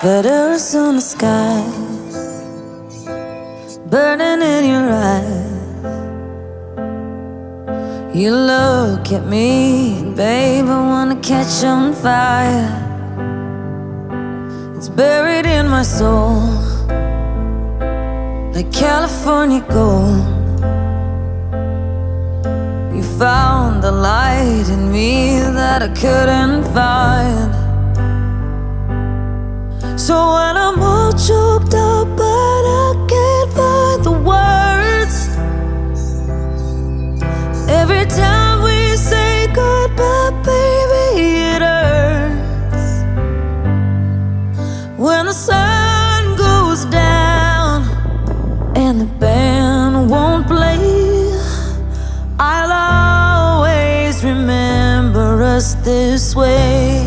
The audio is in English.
Red Arizona sky burning in your eyes. You look at me and babe, I wanna catch on fire. It's buried in my soul like California gold. You found the light in me that I couldn't find. So when I'm all choked up but I can't find the words, every time we say goodbye, baby, it hurts. When the sun goes down and the band won't play, I'll always remember us this way.